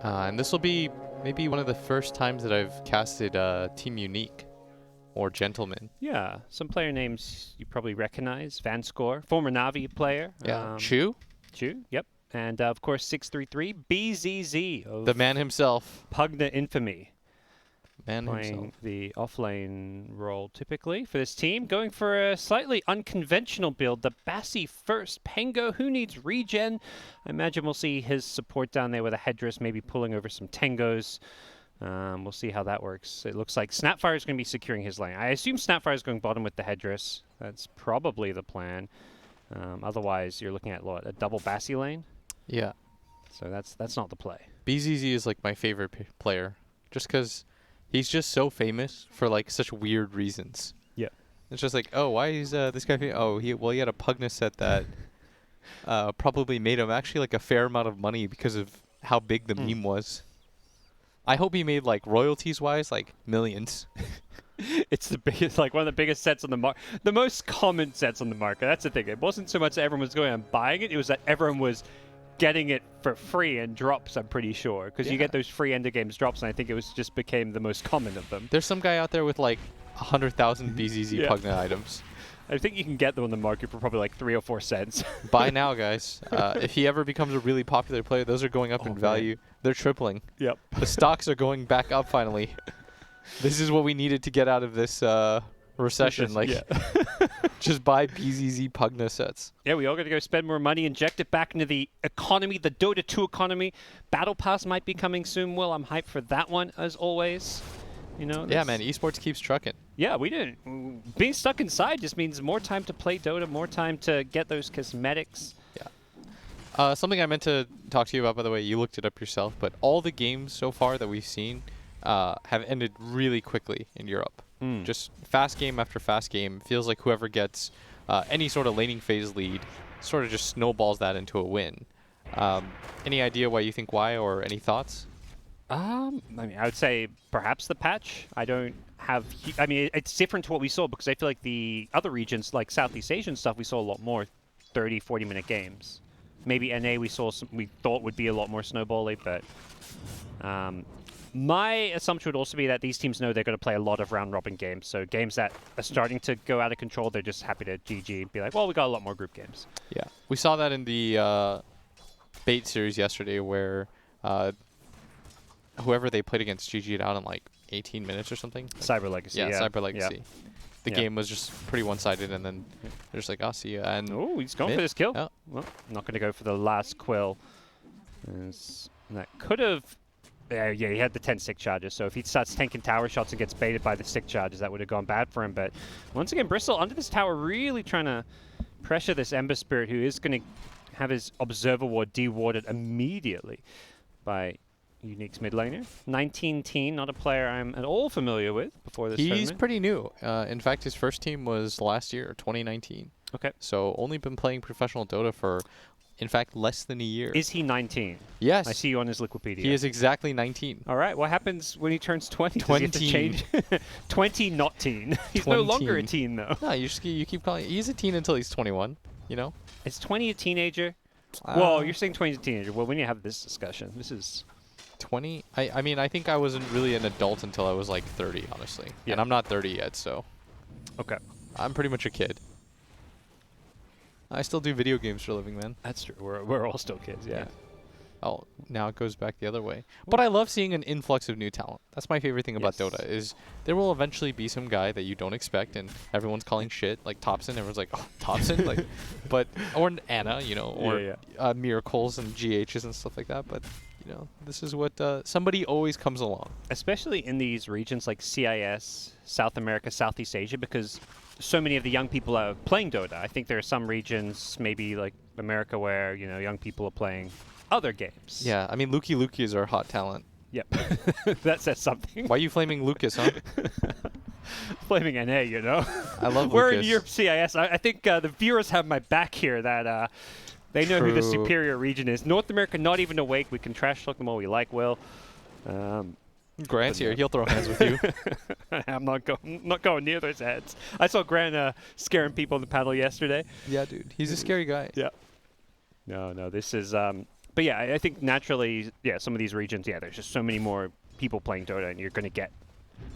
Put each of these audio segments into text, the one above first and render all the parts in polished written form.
And this will be maybe one of the first times that I've casted Team Unique or Gentleman. Yeah, some player names you probably recognize. Vanscore, former Navi player. Yeah, Chu, Yep. And of course, 633 BZZ of the man himself. Pugna Infamy. Man Playing himself. the offlane role typically for this team. Going for a slightly unconventional build. The Bassi first. Pengo, who needs regen? I imagine we'll see his support down there with a headdress, maybe pulling over some Tengos. We'll see how that works. It looks like Snapfire is going to be securing his lane. I assume Snapfire is going bottom with the headdress. That's probably the plan. Otherwise, you're looking at what, a double Bassi lane? Yeah. So that's not the play. BZZ is like my favorite player, just because he's just so famous for like such weird reasons. Yeah. It's just like, oh, why is this guy famous? Oh, he had a Pugna set that probably made him actually like a fair amount of money because of how big the meme was. I hope he made like royalties wise like millions. It's the biggest, like one of the biggest sets on the market, the most common sets on the market. That's the thing. It wasn't so much that everyone was going and buying it; it was that everyone was getting it for free and drops. I'm pretty sure because you get those free end of games drops, and I think it was just became the most common of them. There's some guy out there with like 100,000 BZZ Pugna items. I think you can get them on the market for probably like 3 or 4 cents. Buy now, guys. If he ever becomes a really popular player, those are going up in value. They're tripling. Yep. The stocks are going back up finally. This is what we needed to get out of this recession. Just buy BZZ Pugna sets. Yeah, we all got to go spend more money, inject it back into the economy, the Dota 2 economy. Battle Pass might be coming soon, Will. I'm hyped for that one, as always. You know, yeah, man, esports keeps trucking. Yeah, we didn't. Being stuck inside just means more time to play Dota, more time to get those cosmetics. Yeah. Something I meant to talk to you about, by the way, you looked it up yourself, but all the games so far that we've seen have ended really quickly in Europe. Just fast game after fast game. Feels like whoever gets any sort of laning phase lead sort of just snowballs that into a win. Any idea why you think why, or any thoughts? I mean, I would say perhaps the patch. I don't have... I mean, it's different to what we saw because I feel like the other regions, like Southeast Asian stuff, we saw a lot more 30, 40-minute games. Maybe NA we thought would be a lot more snowbally, but... my assumption would also be that these teams know they're going to play a lot of round-robin games. So games that are starting to go out of control, they're just happy to GG and be like, well, we got a lot more group games. Yeah. We saw that in the bait series yesterday where whoever they played against GG'd out in like 18 minutes or something. Cyber Legacy. Yeah, Cyber Legacy. Yeah. The game was just pretty one-sided, and then they're just like, I'll see you. And oh, he's going for this kill. Oh. Well, not going to go for the last quill. That could have... Yeah, he had the 10 stick charges, so if he starts tanking tower shots and gets baited by the stick charges, that would have gone bad for him. But once again, Bristol under this tower really trying to pressure this Ember Spirit, who is going to have his Observer Ward dewarded immediately by Unique's mid laner. 19 teen, not a player I'm at all familiar with before this tournament. He's pretty new. In fact, his first team was last year, 2019. Okay. So only been playing professional Dota for, in fact, less than a year. Is he 19? Yes. I see you on his Liquipedia. He is exactly 19. All right. What happens when he turns 20? 20. Does he have to change? 20, not teen. He's no longer a teen, though. No, you keep calling. He's a teen until he's 21. You know. Is 20 a teenager? Well, you're saying 20 is a teenager. Well, we need to have this discussion. This is 20. I mean, I think I wasn't really an adult until I was like 30, honestly. Yeah. And I'm not 30 yet, so. Okay. I'm pretty much a kid. I still do video games for a living, man. That's true. We're all still kids, yeah. Oh, now it goes back the other way. But I love seeing an influx of new talent. That's my favorite thing about Dota, is there will eventually be some guy that you don't expect, and everyone's calling shit, like Thompson. Everyone's like, oh, Thompson? like, but, or Anna, you know, or Miracles and GHs and stuff like that. But, you know, this is what, somebody always comes along. Especially in these regions like CIS, South America, Southeast Asia, because so many of the young people are playing Dota. I think there are some regions, maybe like America, where, you know, young people are playing other games. Yeah, I mean, Luki is our hot talent. Yep. That says something. Why are you flaming Lucas, huh? Flaming NA, you know? I love We're Lucas. in Europe CIS. I think the viewers have my back here, that they know who the superior region is. North America, not even awake. We can trash talk them all we like, Will. Grant's here. He'll throw hands with you. I'm not going near those heads. I saw Grant scaring people in the panel yesterday. Yeah, dude. He's a scary guy. Yeah. No, this is But yeah, I think naturally, yeah, some of these regions, yeah, there's just so many more people playing Dota, and you're going to get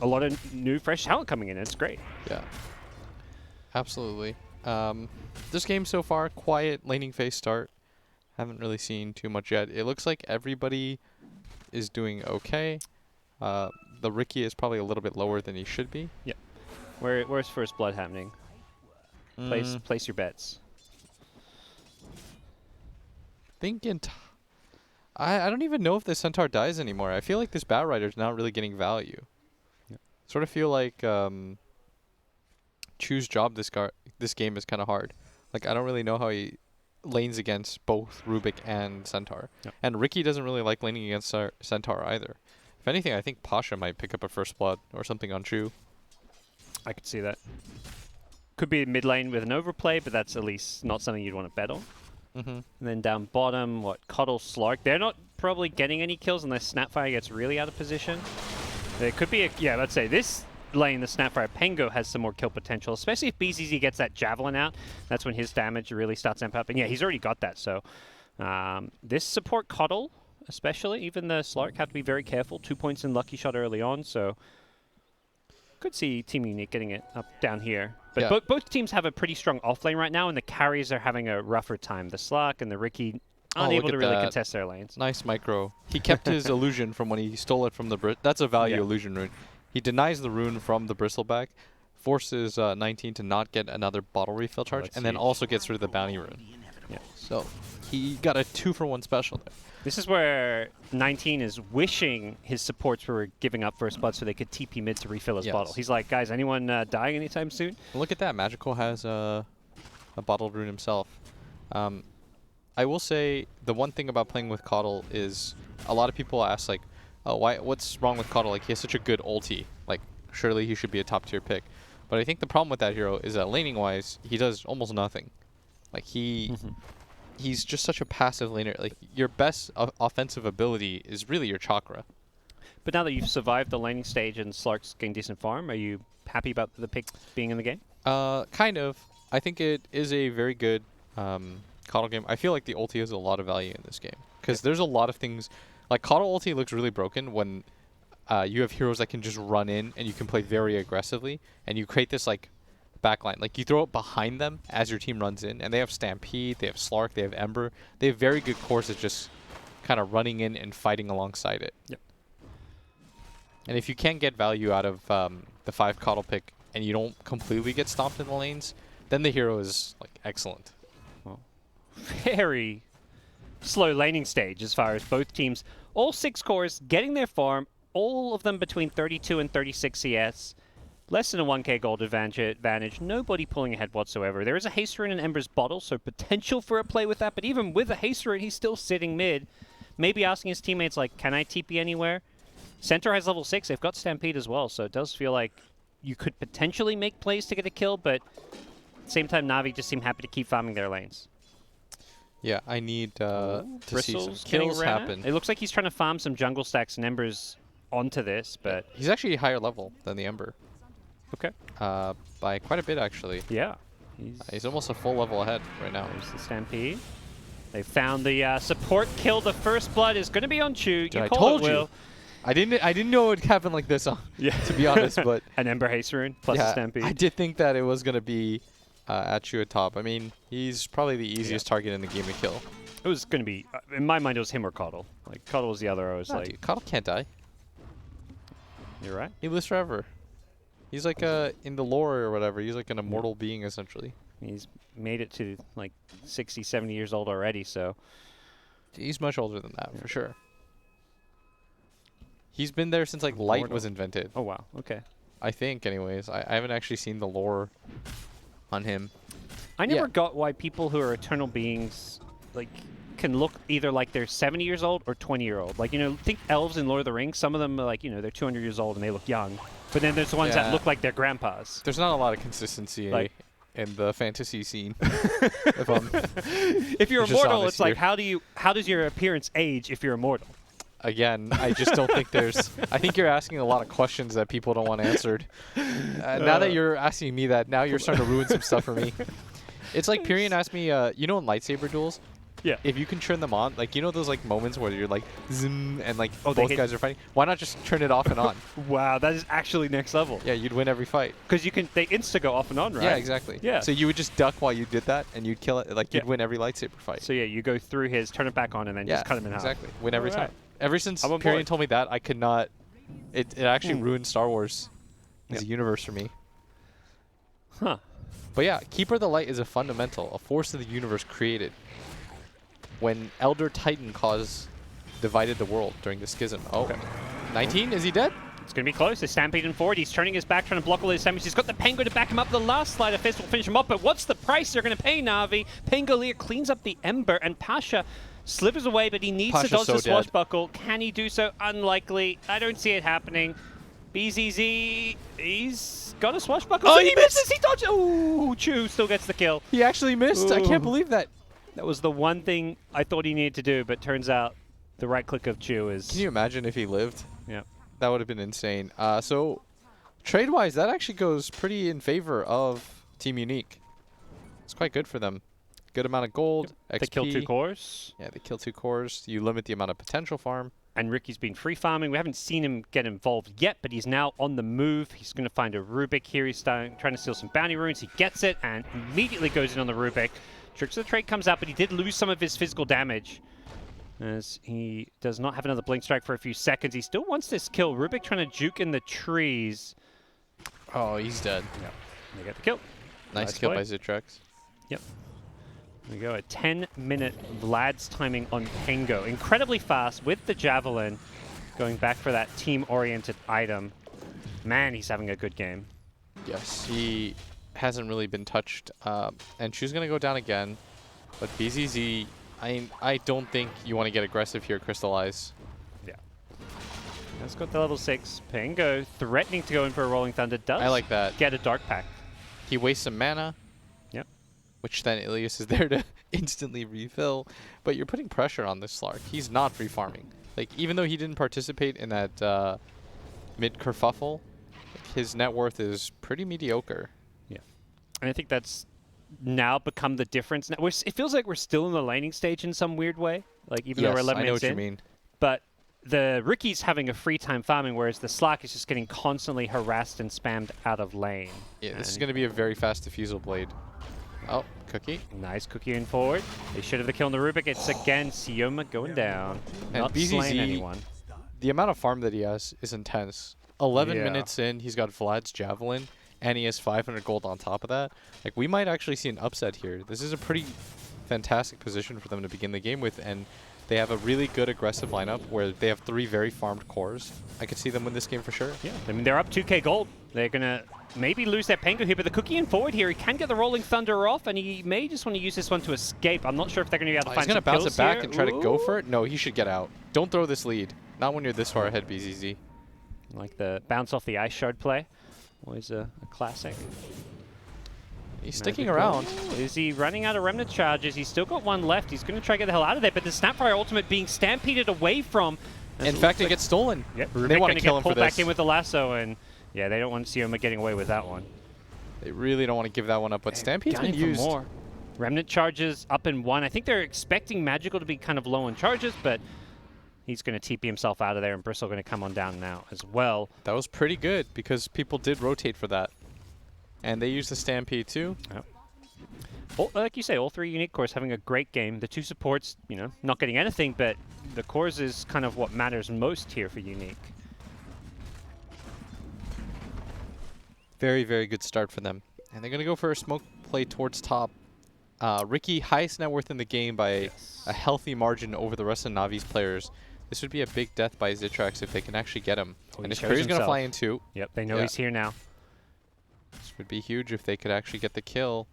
a lot of new, fresh talent coming in. It's great. Yeah. Absolutely. This game so far, quiet laning phase start. Haven't really seen too much yet. It looks like everybody is doing okay. The Ricky is probably a little bit lower than he should be. Yeah. Where's first blood happening? Place your bets. Thinking. I don't even know if the Centaur dies anymore. I feel like this Bat Rider's not really getting value. Yeah. Sort of feel like choose job this game is kind of hard. Like I don't really know how he lanes against both Rubik and Centaur. Yep. And Ricky doesn't really like laning against Centaur either. If anything, I think Pasha might pick up a first blood or something on Chu. I could see that. Could be mid lane with an overplay, but that's at least not something you'd want to bet on. And then down bottom, Coddle, Slark. They're not probably getting any kills unless Snapfire gets really out of position. There could be yeah, let's say this lane, the Snapfire Pengo has some more kill potential, especially if BZZ gets that Javelin out. That's when his damage really starts to amp up. And yeah, he's already got that. So this support Coddle, especially, even the Slark, have to be very careful. 2 points in Lucky Shot early on, so could see Team Unique getting it up down here. But yeah. Both teams have a pretty strong offlane right now, and the carries are having a rougher time. The Slark and the Ricky unable to really contest their lanes. Nice micro. He kept his illusion from when he stole it from the That's a value illusion rune. He denies the rune from the Bristleback, forces 19 to not get another bottle refill charge, and then also gets rid of the bounty rune. Yeah. So he got a 2-for-1 special there. This is where 19 is wishing his supports were giving up first blood so they could TP mid to refill his bottle. He's like, guys, anyone dying anytime soon? Look at that. Magical has a bottled rune himself. I will say the one thing about playing with Coddle is a lot of people ask, like, oh, what's wrong with Coddle? Like, he has such a good ulti. Like, surely he should be a top tier pick. But I think the problem with that hero is that laning-wise, he does almost nothing. Like, he's just such a passive laner. Like, your best offensive ability is really your chakra. But now that you've survived the laning stage and Slark's getting decent farm, are you happy about the pick being in the game? Kind of. I think it is a very good Coddle game. I feel like the ulti has a lot of value in this game. Because there's a lot of things... Like, Coddle ulti looks really broken when you have heroes that can just run in and you can play very aggressively. And you create this, like, backline. Like, you throw it behind them as your team runs in. And they have Stampede, they have Slark, they have Ember. They have very good cores at just kind of running in and fighting alongside it. Yep. And if you can't get value out of the 5 Coddle pick and you don't completely get stomped in the lanes, then the hero is, like, excellent. Well, very slow laning stage as far as both teams. All 6 cores getting their farm, all of them between 32 and 36 CS. Less than a 1k gold advantage. Nobody pulling ahead whatsoever. There is a haste rune in Ember's bottle, so potential for a play with that. But even with a haste rune, he's still sitting mid. Maybe asking his teammates, like, can I TP anywhere? Centaur has level 6. They've got Stampede as well, so it does feel like you could potentially make plays to get a kill, but at the same time, Na'Vi just seem happy to keep farming their lanes. Yeah, I need to see some kills happen. It looks like he's trying to farm some jungle stacks and Ember's onto this, but... He's actually higher level than the Ember. Okay. By quite a bit, actually. Yeah. He's almost a full level ahead right now. There's the Stampede. They found the support kill. The first blood is going to be on Chu. I told you. I didn't know it would happen like this, to be honest, but... An Ember haste rune plus a Stampede. I did think that it was going to be at Chu at top. I mean, he's probably the easiest target in the game to kill. It was going to be... in my mind, it was him or Coddle. Like, Coddle was the other. I was like... Dude, Coddle can't die. You're right. He lives forever. He's like in the lore or whatever, he's like an immortal being, essentially. He's made it to, like, 60, 70 years old already, so... He's much older than that, for sure. He's been there since, like, light was invented. Oh, wow. Okay. I think, anyways. I haven't actually seen the lore on him. I never got why people who are eternal beings, like, can look either like they're 70 years old or 20-year-old. Like, you know, think elves in Lord of the Rings. Some of them are like, you know, they're 200 years old and they look young. But then there's the ones that look like their grandpas. There's not a lot of consistency in the fantasy scene. If you're immortal, it's like, how does your appearance age if you're immortal? Again, I just don't think there's... I think you're asking a lot of questions that people don't want answered. Now that you're asking me that, now you're starting to ruin some stuff for me. It's like Pyrian asked me, you know in lightsaber duels, Yeah. if you can turn them on, like, you know those like moments where you're like zoom and like Oh, they both hit- guys are fighting. Why not just turn it off and on? Wow, that is actually next level. Yeah, you'd win every fight. Because they insta go off and on, right? Yeah, exactly. Yeah. So you would just duck while you did that, and you'd kill it. Like you'd Yeah. win every lightsaber fight. So yeah, you go through his, turn it back on, and then yeah, just cut him in half. exactly. Win every Alright. time. Ever since I'm on Pyrian board. told me that, I could not. It actually ruined Star Wars as a Yep. universe for me. Huh. But yeah, Keeper of the Light is a fundamental, a force of the universe created when Elder Titan cause divided the world during the schism. Oh, Okay. 19? Is he dead? It's going to be close. They're stampeding forward. He's turning his back, trying to block all his damage. He's got the Penguin to back him up. The last Slider Fist will finish him off. But what's the price they're going to pay, Na'Vi? Pangolier cleans up the Ember, and Pasha slivers away, but he needs to Pasha's dodge so the dead. swashbuckle. Can he do so? Unlikely. I don't see it happening. BZZ, he's got a swashbuckle. Oh, So he he misses! He dodges! Ooh, Chu still gets the kill. He actually missed. I Ooh. can't believe that. That was the one thing I thought he needed to do, but turns out the right click of Chu is... Can you imagine if he lived? Yeah. That would have been insane. So, trade-wise, that actually goes pretty in favor of Team Unique. It's quite good for them. Good amount of gold, XP. They kill 2 cores. Yeah, they kill 2 cores. You limit the amount of potential farm. And Ricky's been free farming. We haven't seen him get involved yet, but he's now on the move. He's going to find a Rubik here. He's trying to steal some bounty runes. He gets it and immediately goes in on the Rubik. Tricks of the Trade comes out, but he did lose some of his physical damage, as he does not have another Blink Strike for a few seconds. He still wants this kill. Rubik trying to juke in the trees. Oh, he's dead. Yep. They get the kill. Nice Nice kill play. by Zitrex. Yep. There we go. A 10-minute Vlad's timing on Pengo. Incredibly fast with the Javelin, going back for that team-oriented item. Man, he's having a good game. Yes, he hasn't really been touched. And Chu's going to go down again. But BZZ, I don't think you want to get aggressive here, Crystallize. Yeah. That's got the level 6. Pengo threatening to go in for a Rolling Thunder. Does I like that. get a Dark Pact. He wastes some mana. Yep. Which then Ilias is there to instantly refill. But you're putting pressure on this Slark. He's not free farming. Like, even though he didn't participate in that mid-kerfuffle, his net worth is pretty mediocre. Yeah. And I think that's now become the difference. Now, it feels like we're still in the laning stage in some weird way. Like, even though we're 11 I know minutes what in. you mean. But the Ricky's having a free time farming, whereas the Slark is just getting constantly harassed and spammed out of lane. Yeah, this is And going to be a very fast diffusal blade. Oh, Cookie. nice Cookie in forward. They should have the kill on the Rubik. It's again Sioma going down. And Not BZZ slaying anyone. The amount of farm that he has is intense. 11 Yeah. minutes in, he's got Vlad's Javelin, and he has 500 gold on top of that. Like, we might actually see an upset here. This is a pretty fantastic position for them to begin the game with, and they have a really good aggressive lineup where they have 3 very farmed cores. I could see them win this game for sure. Yeah, I mean, they're up 2k gold. They're going to maybe lose their Pengu here, but the Cookie in forward here, he can get the Rolling Thunder off, and he may just want to use this one to escape. I'm not sure if they're going to be able to He's find going to some bounce kills it back here. and try to go for Ooh. it. No, he should get out. Don't throw this lead. Not when you're this far ahead, BZZ. Like the bounce off the ice shard play. Always a classic. He's sticking Magical. around. Is he running out of remnant charges? He's still got one left. He's going to try to get the hell out of there, but the Snapfire ultimate being stampeded away from. In fact, it gets stolen. Yep, They Rubik want gonna to kill get him for pulled back this. in with the lasso, and yeah, they don't want Sioma getting away with that one. They really don't want to give that one up, but Stampede's been Gunning for used. more. Remnant charges up in 1. I think they're expecting Magical to be kind of low on charges, but he's going to TP himself out of there, and Bristle going to come on down now as well. That was pretty good because people did rotate for that. And they used the Stampede too. Yep. Like you say, all 3 unique cores having a great game. The 2 supports, you know, not getting anything, but the cores is kind of what matters most here for unique. Very, very good start for them. And they're going to go for a smoke play towards top. Ricky, highest net worth in the game by a healthy margin over the rest of Navi's players. This would be a big death by Zitrex if they can actually get him. Oh, and he his shows Courier's going to himself. fly in too. Yep, they know Yeah. he's here now. This would be huge if they could actually get the kill.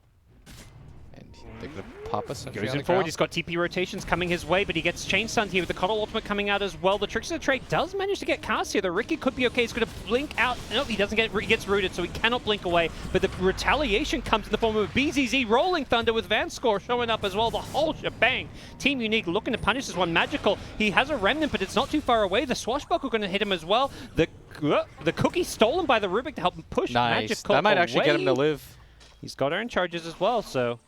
And they're going to pop us. Goes in forward. He's got TP rotations coming his way, but he gets chain stunned here with the Coddle ultimate coming out as well. The Tricks of the Trade does manage to get cast here. The Ricky could be okay. He's going to blink out. Nope, he doesn't get. He gets rooted, so he cannot blink away. But the retaliation comes in the form of a BZZ Rolling Thunder with Vanscore showing up as well. The whole shebang. Team Unique looking to punish this one. Magical. He has a remnant, but it's not too far away. The Swashbuckle going to hit him as well. The Cookie stolen by the Rubik to help him push Nice. Magical That might actually get him to away. live. He's got iron charges as well, so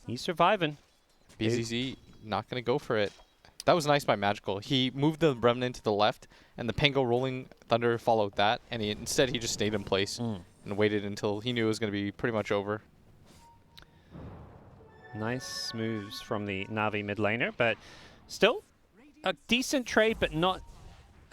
he's surviving. BZZ not going to go for it. That was nice by Magical. He moved the Remnant to the left, and the Pango Rolling Thunder followed that, and instead he just stayed in place and waited until he knew it was going to be pretty much over. Nice moves from the Na'Vi mid laner, but still a decent trade, but not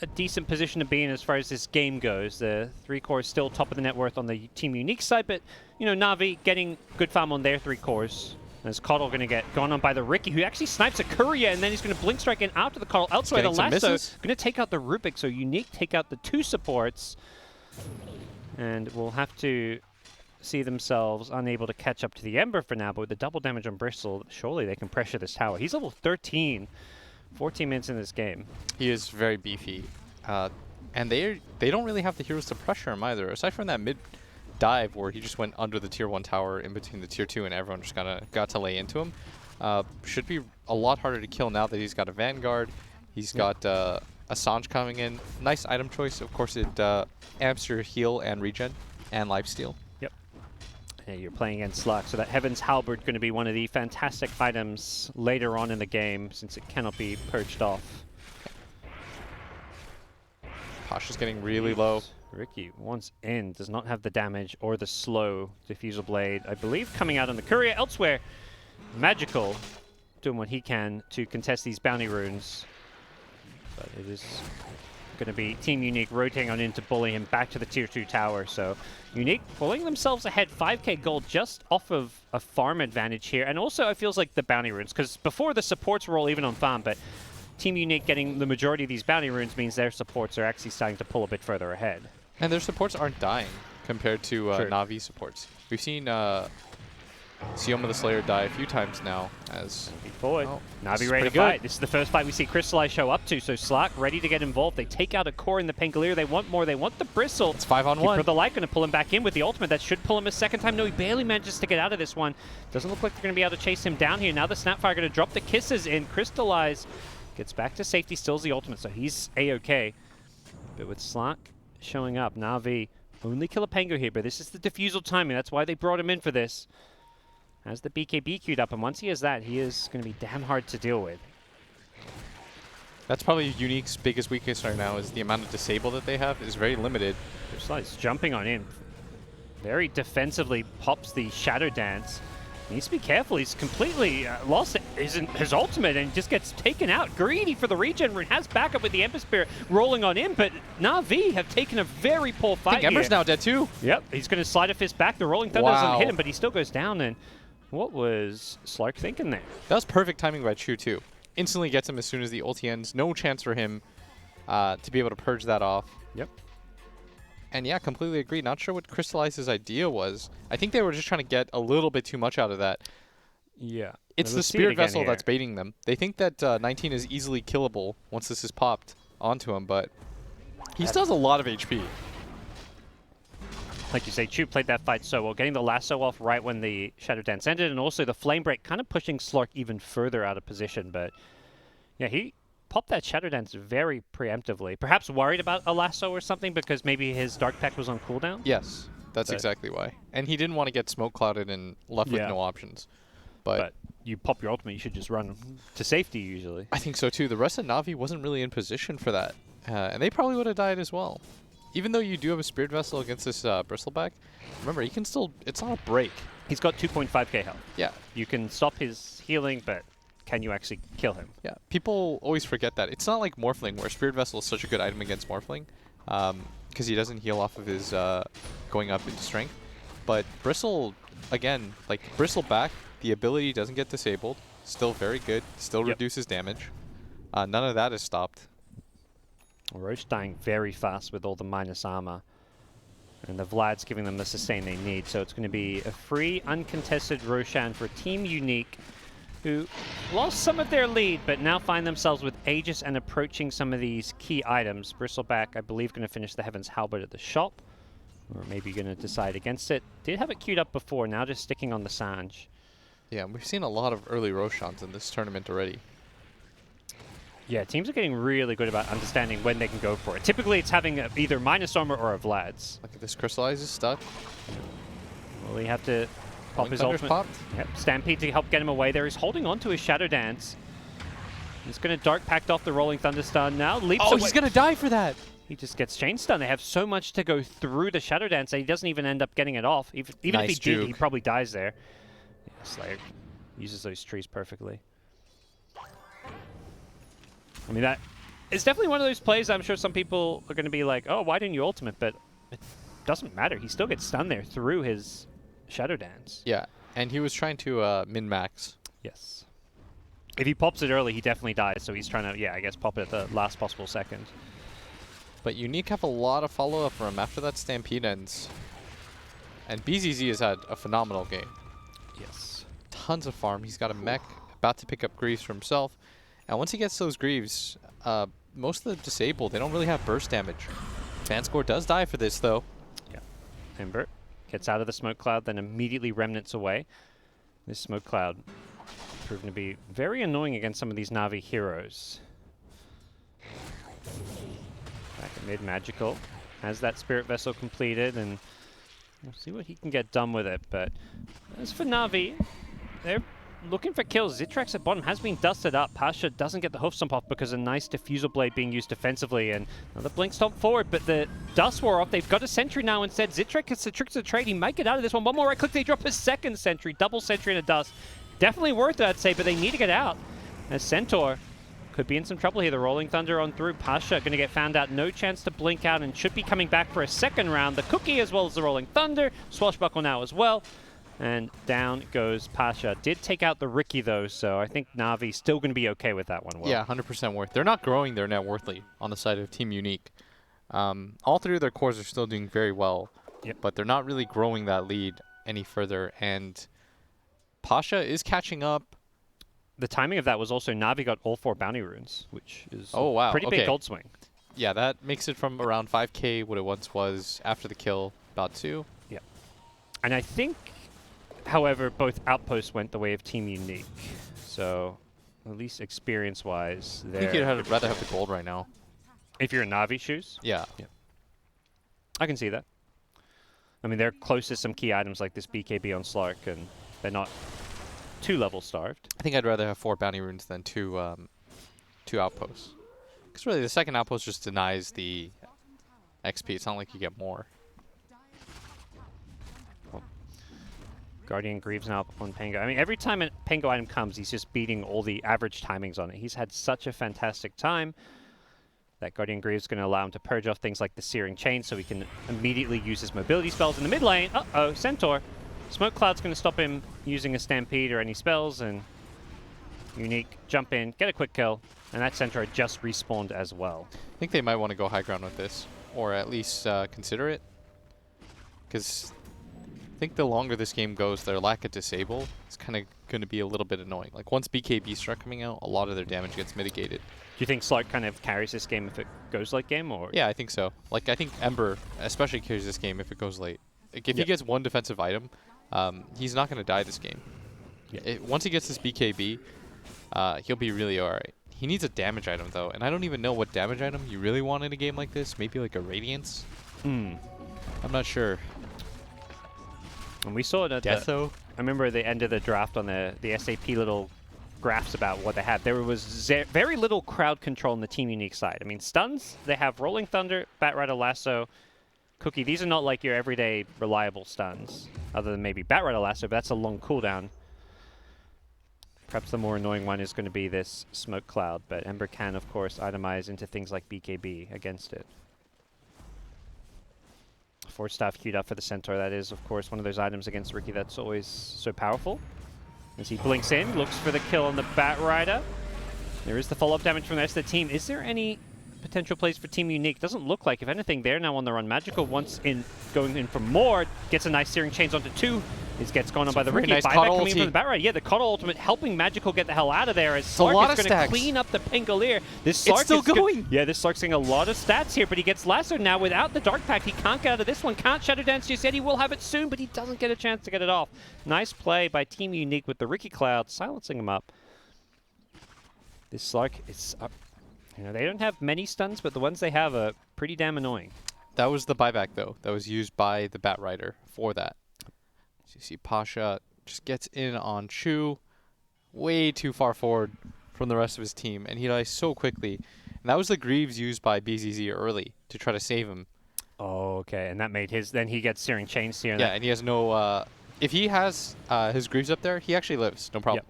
a decent position to be in as far as this game goes. The 3 cores still top of the net worth on the Team Unique side, but you know, Na'Vi getting good farm on their 3 cores. As Coddle going to get gone on by the Ricky, who actually snipes a Courier, and then he's going to Blink Strike in after the Coddle. Elsewhere, the Lasso going to take out the Rubik, so Unique take out the 2 supports. And we'll have to see themselves unable to catch up to the Ember for now, but with the double damage on Bristle, surely they can pressure this tower. He's level 13, 14 minutes in this game. He is very beefy. And they don't really have the heroes to pressure him either, aside from that mid dive where he just went under the tier 1 tower in between the tier 2 and everyone just got to lay into him. Should be a lot harder to kill now that he's got a Vanguard. He's got Assange coming in. Nice item choice. Of course, it amps your heal and regen and lifesteal. Yep. Yeah, you're playing against Slug, so that Heaven's Halberd going to be one of the fantastic items later on in the game since it cannot be purged off. Pasha's getting really low. Ricky, once in, does not have the damage or the slow Diffusal Blade. I believe coming out on the Courier. Elsewhere, Magical doing what he can to contest these bounty runes. But it is going to be Team Unique rotating on in to bully him back to the tier 2 tower. So Unique pulling themselves ahead 5k gold just off of a farm advantage here. And also it feels like the bounty runes, because before the supports were all even on farm, but Team Unique getting the majority of these bounty runes means their supports are actually starting to pull a bit further ahead. And their supports aren't dying compared to Na'Vi supports. We've seen Sioma the Slayer die a few times now as... Forward. Oh, Na'Vi ready to fight. This is the first fight we see Crystallize show up to, so Slark ready to get involved. They take out a core in the Pangolier. They want more. They want the Bristle. It's 5-on-1. Keeper the Light going to pull him back in with the ultimate. That should pull him a second time. No, he barely manages to get out of this one. Doesn't look like they're going to be able to chase him down here. Now the Snapfire going to drop the kisses in. Crystallize gets back to safety, stills the ultimate, so he's A-okay. But with Slark showing up, Na'Vi only kill a Pango here, but this is the Diffusal timing. That's why they brought him in for this. Has the BKB queued up, and once he has that, he is going to be damn hard to deal with. That's probably Unique's biggest weakness right now, is the amount of disable that they have is very limited. Crystallize jumping on in. Very defensively pops the Shadow Dance. Needs to be careful. He's completely lost his ultimate and just gets taken out. Greedy for the regen rune. Has backup with the Ember Spirit rolling on in, but Na'Vi have taken a very poor fight here. Ember's now dead too. Yep, he's going to slide a fist back. The Rolling Thunder doesn't hit him, but he still goes down. And what was Slark thinking there? That was perfect timing by Chu too. Instantly gets him as soon as the ulti ends. No chance for him to be able to purge that off. Yep. And yeah, completely agree. Not sure what Crystallize's idea was. I think they were just trying to get a little bit too much out of that. Yeah. It's the Spirit Vessel that's baiting them. They think that 19 is easily killable once this is popped onto him, but he still has a lot of HP. Like you say, Chu played that fight so well, getting the lasso off right when the Shadow Dance ended, and also the Flame Break kind of pushing Slark even further out of position. But yeah, he popped that Shadow Dance very preemptively. Perhaps worried about a lasso or something because maybe his Dark Pact was on cooldown? Yes, that's exactly why. And he didn't want to get smoke clouded and left with no options. But you pop your ultimate, you should just run to safety usually. I think so too. The rest of Na'Vi wasn't really in position for that. And they probably would have died as well. Even though you do have a Spirit Vessel against this Bristleback, remember, he can still... It's not a break. He's got 2.5k health. Yeah. You can stop his healing, but can you actually kill him? Yeah. People always forget that. It's not like Morphling, where Spirit Vessel is such a good item against Morphling, because he doesn't heal off of his going up into strength. But Bristle, again, like Bristleback, the ability doesn't get disabled. Still very good. Still reduces damage. None of that is stopped. Roche dying very fast with all the minus armor. And the Vlad's giving them the sustain they need. So it's going to be a free, uncontested Roshan for Team Unique, who lost some of their lead, but now find themselves with Aegis and approaching some of these key items. Bristleback, I believe, going to finish the Heaven's Halberd at the shop. Or maybe going to decide against it. Did have it queued up before, now just sticking on the Sange. Yeah, we've seen a lot of early Roshans in this tournament already. Yeah, teams are getting really good about understanding when they can go for it. Typically, it's having either minus armor or a Vlad's. Look at this. Crystallize is stuck. Well, we have to pop his ultimate. Popped. Yep, Stampede to help get him away there. He's holding on to his Shadow Dance. He's going to Dark Pact off the Rolling Thunder stun now. Leaps Oh, away. he's going to die for that. He just gets chain stun. They have so much to go through the Shadow Dance that he doesn't even end up getting it off. Even Nice if he did, juke. he probably dies there. Yeah, Slayer uses those trees perfectly. I mean, that is definitely one of those plays I'm sure some people are going to be like, oh, why didn't you ultimate? But it doesn't matter. He still gets stunned there through his Shadow Dance. Yeah, and he was trying to min-max. Yes. If he pops it early, he definitely dies. So he's trying to, yeah, I guess, pop it at the last possible second. But Unique have a lot of follow-up from him after that Stampede ends. And BZZ has had a phenomenal game. Yes. Tons of farm. He's got a mech, about to pick up Greaves for himself. And once he gets those Greaves, most of the disabled, they don't really have burst damage. Fanscore does die for this, though. Yeah. Ember gets out of the smoke cloud, then immediately remnants away. This smoke cloud proven to be very annoying against some of these Na'Vi heroes. Back at mid, Magical has that Spirit Vessel completed, and we'll see what he can get done with it. But as for Na'Vi, they're looking for kills. Zitrex at bottom has been dusted up. Pasha doesn't get the hoof stomp off because a nice Diffusal Blade being used defensively, and another Blink Stomp forward, but the dust wore off. They've got a Sentry now instead. Zitrex gets the tricks of the trade. He might get out of this one. One more right click, they drop a second Sentry. Double Sentry and a dust. Definitely worth it, I'd say, but they need to get out. As Centaur could be in some trouble here. The Rolling Thunder on through. Pasha going to get found out. No chance to blink out and should be coming back for a second round. The Cookie as well as the Rolling Thunder. Swashbuckle now as well. And down goes Pasha. Did take out the Ricky though, so I think Na'Vi still going to be okay with that one. Will. Yeah, 100% worth. They're not growing their net worthly on the side of Team Unique. All three of their cores are still doing very well, but they're not really growing that lead any further. And Pasha is catching up. The timing of that was also Na'Vi got all 4 bounty runes, which is wow. pretty big gold swing. Yeah, that makes it from around 5k what it once was after the kill, about 2. Yeah. And I think, however, both outposts went the way of Team Unique. So, at least experience-wise, I think you'd rather have the gold right now. If you're in Na'Vi shoes? Yeah. I can see that. I mean, they're close to some key items like this BKB on Slark, and they're not 2 level starved. I think I'd rather have 4 bounty runes than 2 outposts. Because really, the second outpost just denies the XP. It's not like you get more. Guardian Greaves now up on Pango. I mean, every time a Pango item comes, he's just beating all the average timings on it. He's had such a fantastic time. That Guardian Greaves is going to allow him to purge off things like the Searing Chain, so he can immediately use his mobility spells in the mid lane. Uh-oh, Centaur. Smoke Cloud's going to stop him using a Stampede or any spells, and Unique jump in, get a quick kill, and that Centaur just respawned as well. I think they might want to go high ground with this, or at least consider it. Because I think the longer this game goes, their lack of disable is kind of going to be a little bit annoying. Like once BKB start coming out, a lot of their damage gets mitigated. Do you think Slark kind of carries this game if it goes late game, or? Yeah, I think so. Like I think Ember especially carries this game if it goes late. Like if he gets one defensive item, he's not going to die this game. Once he gets this BKB, he'll be really alright. He needs a damage item though, and I don't even know what damage item you really want in a game like this. Maybe like a Radiance? I'm not sure. And we saw it at Deatho? I remember at the end of the draft on the SAP little graphs about what they had. There was very little crowd control on the Team Unique side. I mean, stuns, they have Rolling Thunder, Batrider Lasso, Cookie. These are not like your everyday reliable stuns, other than maybe Batrider Lasso, but that's a long cooldown. Perhaps the more annoying one is going to be this Smoke Cloud, but Ember can, of course, itemize into things like BKB against it. Force Staff queued up for the Centaur. That is, of course, one of those items against Ricky that's always so powerful. As he blinks in, looks for the kill on the Batrider. There is the follow-up damage from the rest of the team. Is there any potential plays for Team Unique? Doesn't look like. If anything, they're now on the run. Magical once in, going in for more, gets a nice Searing Chains onto 2. It gets gone on by the Ricky. Nice Buyback coming in from the Batrider. Yeah, the Coddle ultimate helping Magical get the hell out of there as Slark is going to clean up the Pangolier. This Slark it's still going. Yeah, this Slark's getting a lot of stats here, but he gets lassoed now without the Dark Pact. He can't get out of this one. Can't Shadow Dance just yet. He will have it soon, but he doesn't get a chance to get it off. Nice play by Team Unique with the Ricky Cloud, silencing him up. This Slark is up. You know, they don't have many stuns, but the ones they have are pretty damn annoying. That was the buyback, though. That was used by the Batrider for that. So you see Pasha just gets in on Chu. Way too far forward. from the rest of his team, and he dies so quickly. And that was the Greaves used by BZZ early to try to save him. Oh, okay. And that made his... Then he gets Searing Chains here. Yeah, and he has no... if he has his Greaves up there, he actually lives. No problem. Yep.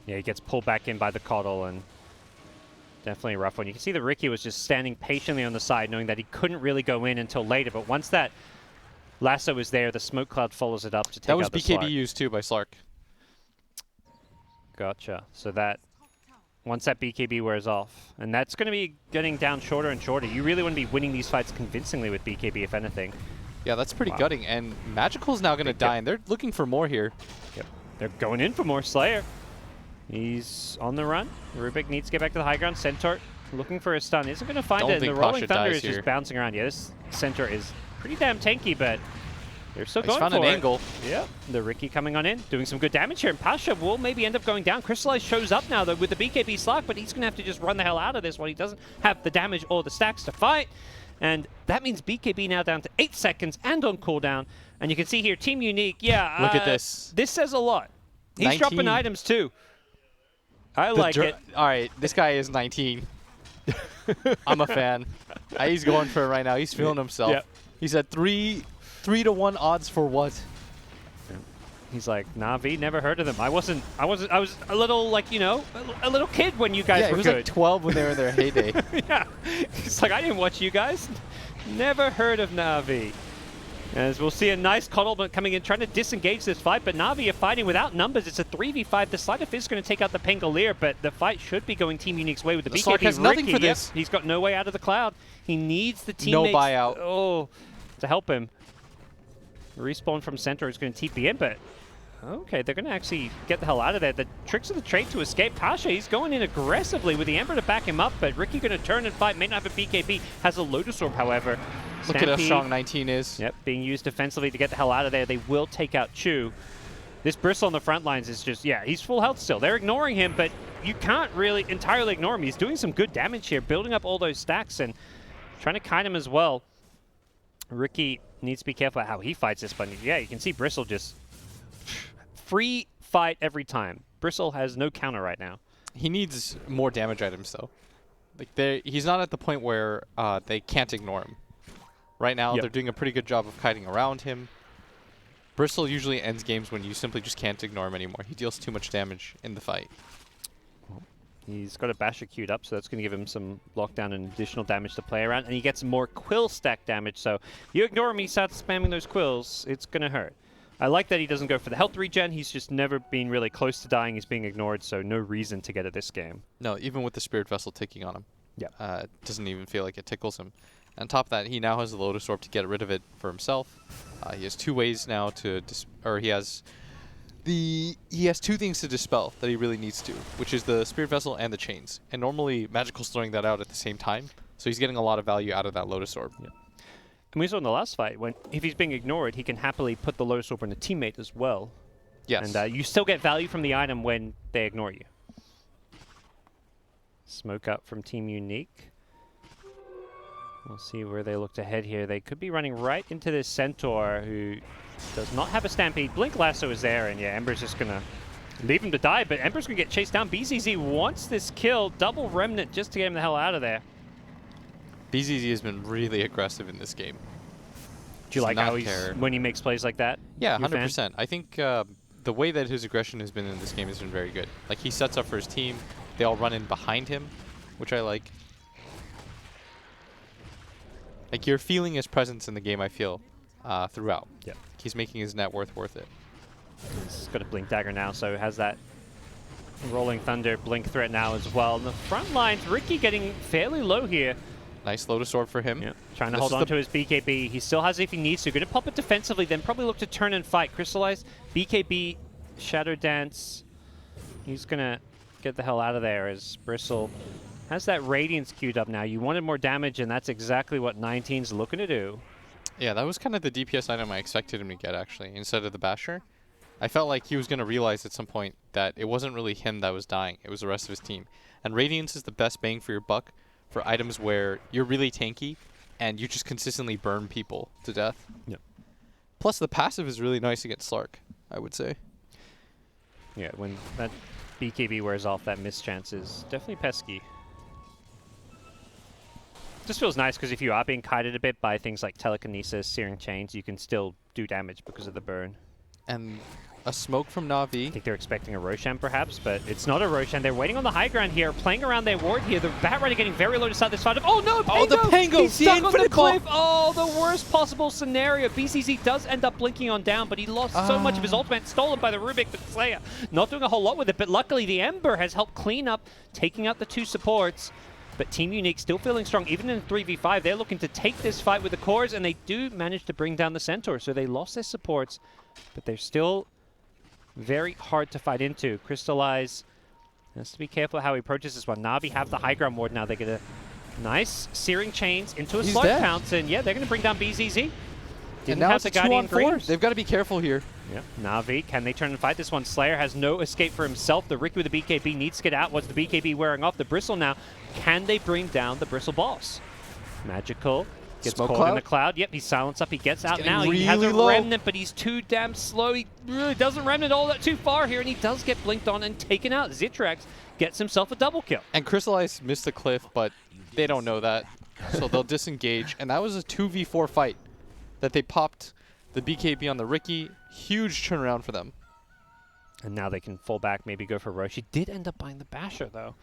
Yeah, he gets pulled back in by the Coddle, and definitely a rough one. You can see that Ricky was just standing patiently on the side, knowing that he couldn't really go in until later. But once that lasso is there, the smoke cloud follows it up to take out the Slark. That was BKB used too by Slark. Gotcha. So that... Once that BKB wears off, and that's going to be getting down shorter and shorter. You really want to be winning these fights convincingly with BKB, if anything. Yeah, that's pretty gutting. And Magical's now going to die, and they're looking for more here. Yep. They're going in for more. Slayer. He's on the run. Rubik needs to get back to the high ground. Centaur looking for a stun. Isn't going to find it. And the Rolling Thunder is just bouncing around. Yeah, this Centaur is pretty damn tanky, but they're still going for it. He's found an angle. Yeah, the Ricky coming on in, doing some good damage here. And Pasha will maybe end up going down. Crystallize shows up now, though, with the BKB Slark, but he's going to have to just run the hell out of this one. He doesn't have the damage or the stacks to fight. And that means BKB now down to 8 seconds and on cooldown. And you can see here, Team Unique, yeah. Look at this. This says a lot. He's 19. dropping items, too. I like it. All right, this guy is 19. I'm a fan. He's going for it right now. He's feeling himself. Yep. He's at 3-to-1 odds for what? He's like, Na'Vi, never heard of them. I was a little, like, you know, a little kid when you guys were good. Yeah, he was like 12 when they were in their heyday. Yeah. It's like, I didn't watch you guys. Never heard of Na'Vi. As we'll see a nice Coddle coming in, trying to disengage this fight, but Na'Vi are fighting without numbers. It's a 3v5. The Sleight of Fist is going to take out the Pangolier, but the fight should be going Team Unique's way with the BKB. Slark has nothing for this. Yep, he's got no way out of the cloud. He needs the teammates. No buyout. Oh, to help him. Respawn from center is going to TP in, but okay, they're going to actually get the hell out of there. The tricks of the trade to escape. Pasha, he's going in aggressively with the Ember to back him up, but Ricky going to turn and fight. May not have a BKB. Has a Lotus Orb, however. Look at how strong 19 is. Yep, being used defensively to get the hell out of there. They will take out Chu. This Bristle on the front lines is just, yeah, he's full health still. They're ignoring him, but you can't really entirely ignore him. He's doing some good damage here, building up all those stacks and trying to kite him as well. Ricky needs to be careful how he fights this, but yeah, you can see Bristle just free fight every time. Bristle has no counter right now. He needs more damage items, though. Like he's not at the point where they can't ignore him. Right now, they're doing a pretty good job of kiting around him. Bristle usually ends games when you simply just can't ignore him anymore. He deals too much damage in the fight. He's got a Basher queued up, so that's going to give him some lockdown and additional damage to play around. And he gets more quill stack damage, so you ignore him, he starts spamming those quills, it's going to hurt. I like that he doesn't go for the health regen. He's just never been really close to dying. He's being ignored, so no reason to get at this game. No, even with the Spirit Vessel ticking on him. Yeah. It doesn't even feel like it tickles him. On top of that, he now has the Lotus Orb to get rid of it for himself. He has 2 ways now to, he has 2 things to dispel that he really needs to, which is the Spirit Vessel and the Chains. And normally, Magical's throwing that out at the same time, so he's getting a lot of value out of that Lotus Orb. Yeah. And we saw in the last fight, if he's being ignored, he can happily put the Lotus Orb on a teammate as well. Yes. And you still get value from the item when they ignore you. Smoke up from Team Unique. We'll see where they look to head here. They could be running right into this Centaur, who does not have a Stampede. Blink Lasso is there, and yeah, Ember's just going to leave him to die, but Ember's going to get chased down. BZZ wants this kill. Double Remnant just to get him the hell out of there. BZZ has been really aggressive in this game. Do you like how when he makes plays like that? Yeah, 100%. I think the way that his aggression has been in this game has been very good. Like, he sets up for his team. They all run in behind him, which I like. Like, you're feeling his presence in the game, I feel, throughout. Yeah. He's making his net worth it. He's got a Blink Dagger now, so has that Rolling Thunder Blink threat now as well. And the front lines, Ricky getting fairly low here. Nice Lotus Orb for him. Yeah. Trying to hold on to his BKB. He still has it if he needs to. Going to pop it defensively, then probably look to turn and fight. Crystallize, BKB, Shadow Dance. He's going to get the hell out of there as Bristle has that Radiance queued up now. You wanted more damage, and that's exactly what 19's looking to do. Yeah, that was kind of the DPS item I expected him to get, actually, instead of the Basher. I felt like he was going to realize at some point that it wasn't really him that was dying. It was the rest of his team. And Radiance is the best bang for your buck for items where you're really tanky and you just consistently burn people to death. Yep. Plus, the passive is really nice against Slark, I would say. Yeah, when that BKB wears off, that miss chance is definitely pesky. Just feels nice because if you are being kited a bit by things like telekinesis, searing chains, you can still do damage because of the burn. And a smoke from I Na'Vi. think they're expecting a Roshan perhaps, but it's not a Roshan. They're waiting on the high ground here, playing around their ward here. The Batrider getting very low to start this fight. Oh no, Pango! Oh, the Pango! He's stuck on the infinite ball. cliff! Oh, the worst possible scenario. BCZ does end up blinking on down, but he lost so much of his ultimate, stolen by the Rubik, but Slayer not doing a whole lot with it. But luckily the Ember has helped clean up, taking out the 2 supports. But Team Unique still feeling strong. Even in 3v5, they're looking to take this fight with the cores, and they do manage to bring down the Centaur. So they lost their supports, but they're still very hard to fight into. Crystallize has to be careful how he approaches this one. Na'Vi have the high ground ward now. They get a nice searing chains into a slug pounce, and yeah, they're going to bring down BZZ. And now it's a 2-on-4. They've got to be careful here. Yeah, Na'Vi, can they turn and fight this one? Slayer has no escape for himself. The Ricky with the BKB needs to get out. What's the BKB wearing off? The Bristle now. Can they bring down the Bristle boss? Magical gets Smoke caught cloud? in the cloud. Yep, he's silenced up. He gets out now. Really He has a low. remnant, but he's too damn slow. He really doesn't remnant all that too far here, and he does get blinked on and taken out. Zitrax gets himself a double kill. And Crystallize missed the cliff, but they don't know that. So they'll disengage. And that was a 2v4 fight that they popped the BKB on the Ricky. Huge turnaround for them. And now they can fall back, maybe go for Roche. He did end up buying the Basher, though.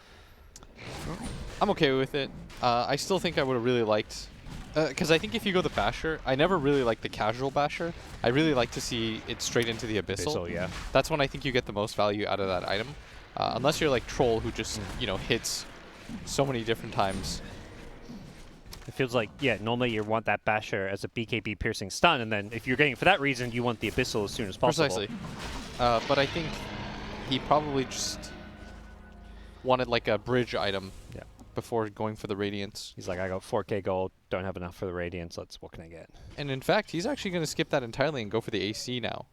I'm okay with it. I still think I would have really liked... Because I think if you go the Basher, I never really like the casual Basher. I really like to see it straight into the Abyssal. Yeah. That's when I think you get the most value out of that item. Unless you're like Troll, who just, you know, hits so many different times. It feels like, yeah, normally you want that Basher as a BKB piercing stun, and then if you're getting it for that reason, you want the Abyssal as soon as possible. Precisely. But I think he probably just wanted like a bridge item before going for the Radiance. He's like, I got 4k gold, don't have enough for the Radiance, what can I get? And in fact, he's actually going to skip that entirely and go for the AC now.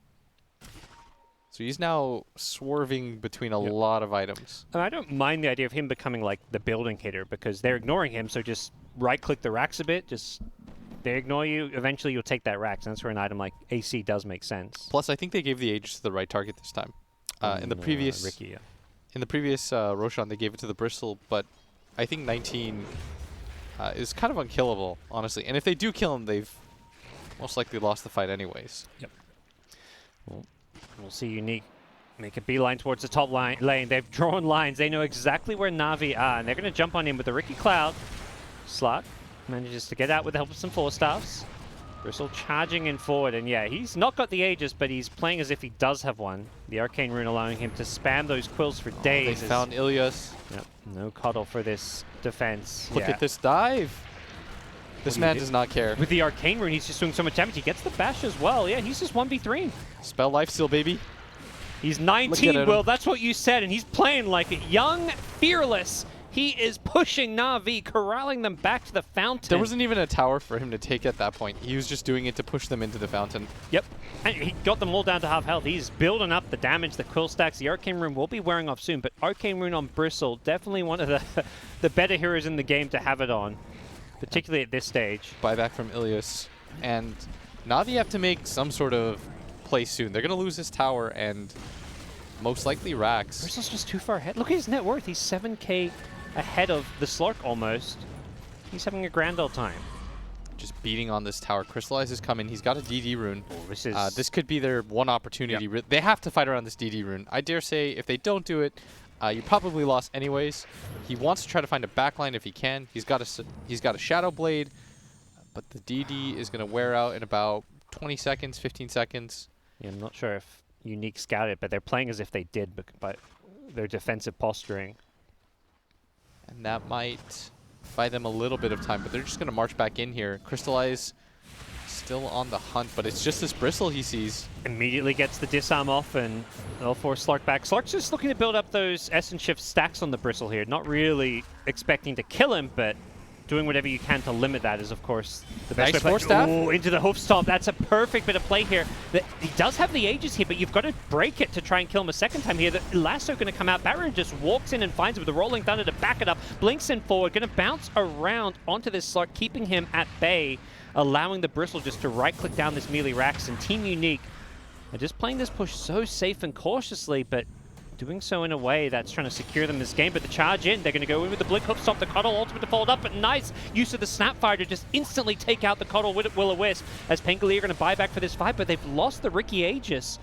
So he's now swerving between a lot of items. And I don't mind the idea of him becoming like the building hitter because they're ignoring him, so just right-click the racks a bit, just they ignore you, eventually you'll take that racks, and that's where an item like AC does make sense. Plus, I think they gave the Aegis to the right target this time. In the previous Ricky, in the previous Roshan, they gave it to the Bristle, but I think 19 is kind of unkillable, honestly. And if they do kill him, they've most likely lost the fight anyways. Yep. Well, we'll see Unique make a beeline towards the top lane. They've drawn lines. They know exactly where Na'Vi are, and they're going to jump on him with the Ricky Cloud. Slug manages to get out with the help of some Force Staffs. Bristle charging in forward, and yeah, he's not got the Aegis, but he's playing as if he does have one. The Arcane Rune allowing him to spam those quills for days. They found Ilias. Yep, no cuddle for this defense. Look at this dive. This man does not care. With the Arcane Rune, he's just doing so much damage. He gets the bash as well. Yeah, he's just 1v3. Spell Lifesteal, baby. He's 19, Will. That's what you said, and he's playing like it. Young, fearless. He is pushing Na'Vi, corralling them back to the fountain. There wasn't even a tower for him to take at that point. He was just doing it to push them into the fountain. Yep. And he got them all down to half health. He's building up the damage, the quill stacks. The Arcane Rune will be wearing off soon, but Arcane Rune on Bristle, definitely one of the better heroes in the game to have it on, particularly at this stage. Buyback from Ilias. And Na'Vi have to make some sort of play soon. They're going to lose this tower and most likely racks. Bristle's just too far ahead. Look at his net worth. He's 7k ahead of the Slark almost. He's having a grand old time. Just beating on this tower. Crystallize is coming. He's got a DD rune. Oh, this could be their one opportunity. Yep. They have to fight around this DD rune. I dare say if they don't do it, you probably lost anyways. He wants to try to find a backline if he can. He's got a Shadow Blade, but the DD is going to wear out in about 20 seconds, 15 seconds. Yeah, I'm not sure if Unique scouted, but they're playing as if they did, but their defensive posturing. And that might buy them a little bit of time, but they're just going to march back in here. Crystallize still on the hunt, but it's just this Bristle he sees. Immediately gets the disarm off, and they'll force Slark back. Slark's just looking to build up those Essence Shift stacks on the Bristle here. Not really expecting to kill him, but doing whatever you can to limit that is, of course, the best way. Force Staff. Ooh, into the hoof stomp. That's a perfect bit of play here. He does have the Aegis here, but you've got to break it to try and kill him a second time here. The lasso going to come out. Baron just walks in and finds him with the Rolling Thunder to back it up. Blinks in forward. Going to bounce around onto this Slark, keeping him at bay, allowing the Bristle just to right-click down this melee racks. And Team Unique are just playing this push so safe and cautiously, but doing so in a way that's trying to secure them this game, but the charge in, they're going to go in with the blink hook, stop the Cuddle, ultimate to fold up, but nice use of the Snapfire to just instantly take out the Cuddle with Will-O-Wisp, as Pengoli are going to buy back for this fight, but they've lost the Riki Aegis.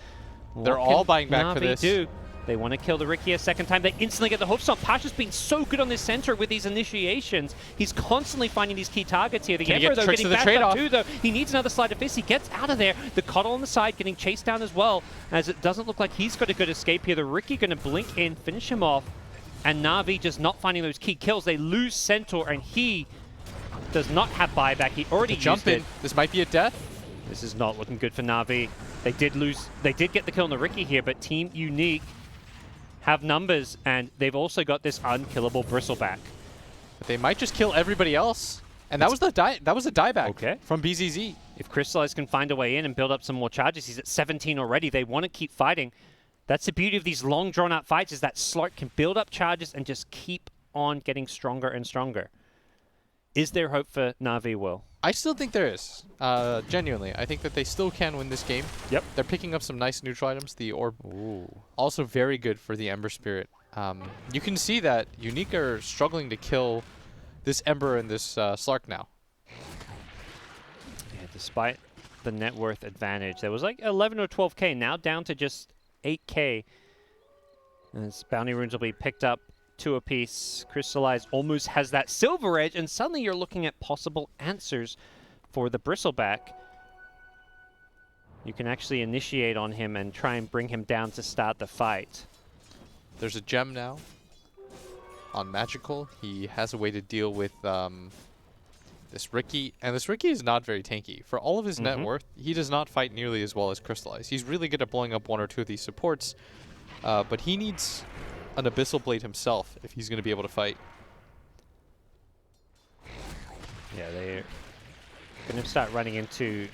They're all buying back for this. They want to kill the Riki a second time. They instantly get the hook stomp. Pasha's been so good on this center with these initiations. He's constantly finding these key targets here. The Emperor, though, getting bashed up too, though. He needs another Slide of Fist. He gets out of there. The Cuddle on the side getting chased down as well, as it doesn't look like he's got a good escape here. The Riki going to blink in, finish him off, and Na'Vi just not finding those key kills. They lose Centaur, and he does not have buyback. He already used it. This might be a death. This is not looking good for Na'Vi. They did get the kill on the Riki here, but Team Unique have numbers, and they've also got this unkillable Bristleback. But they might just kill everybody else. And that was a dieback from BZZ. If Crystallize can find a way in and build up some more charges, he's at 17 already. They want to keep fighting. That's the beauty of these long, drawn-out fights, is that Slark can build up charges and just keep on getting stronger and stronger. Is there hope for Na'Vi, Will? I still think there is. Genuinely. I think that they still can win this game. Yep. They're picking up some nice neutral items. The Orb, also very good for the Ember Spirit. You can see that Unique are struggling to kill this Ember and this Slark now. Yeah, despite the net worth advantage. There was like 11 or 12k, now down to just 8k. As bounty runes will be picked up 2 apiece. Crystallize almost has that silver edge, and suddenly you're looking at possible answers for the Bristleback. You can actually initiate on him and try and bring him down to start the fight. There's a gem now on Magical. He has a way to deal with this Riki, and this Riki is not very tanky. For all of his net worth, he does not fight nearly as well as Crystallize. He's really good at blowing up 1 or 2 of these supports, but he needs an Abyssal Blade himself if he's going to be able to fight. Yeah, they're going to start running into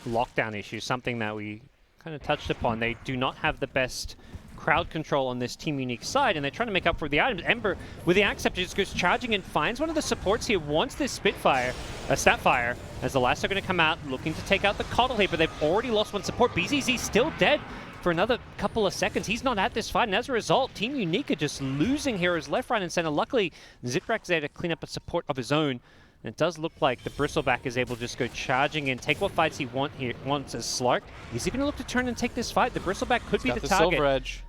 lockdown issues, something that we kind of touched upon. They do not have the best crowd control on this Team Unique side, and they're trying to make up for the items. Ember, with the Accept, just goes charging and finds one of the supports here, wants this Spitfire, Snapfire, as the last are going to come out looking to take out the Coddle here, but they've already lost one support. BZZ still dead for another couple of seconds. He's not at this fight, and as a result, Team Unique are just losing heroes left, right, and center. Luckily, Zitrak's there to clean up a support of his own. And it does look like the Bristleback is able to just go charging in, take what fights he wants as Slark. Is he going to look to turn and take this fight? The Bristleback could be the target. Silver Edge.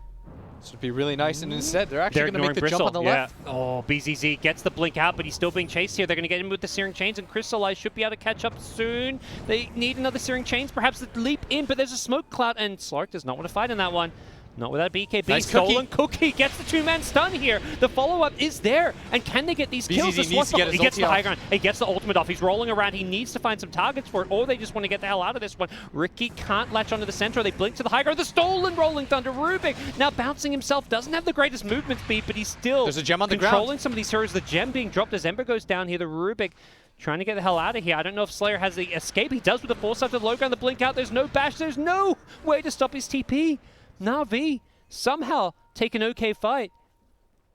This would be really nice, and instead they're actually going to make the jump on the left. Oh, BZZ gets the blink out, but he's still being chased here. They're going to get him with the Searing Chains, and Crystallize should be able to catch up soon. They need another Searing Chains, perhaps the leap in, but there's a smoke cloud, and Slark does not want to fight in that one. Not without BKB. Nice Stolen Cookie gets the 2-man stun here. The follow-up is there. And can they get these kills? BZZ needs to get his he gets ulti the high off. ground. He gets the ultimate off. He's rolling around. He needs to find some targets for it, or they just want to get the hell out of this one. Riki can't latch onto the center. They blink to the high ground. The stolen Rolling Thunder. Rubik now bouncing himself. Doesn't have the greatest movement speed, but he's still There's a gem on the controlling ground. some of these heroes. The gem being dropped as Ember goes down here. The Rubik trying to get the hell out of here. I don't know if Slayer has the escape. He does with the force after the low ground. The blink out. There's no bash. There's no way to stop his TP. Na'Vi somehow take an okay fight.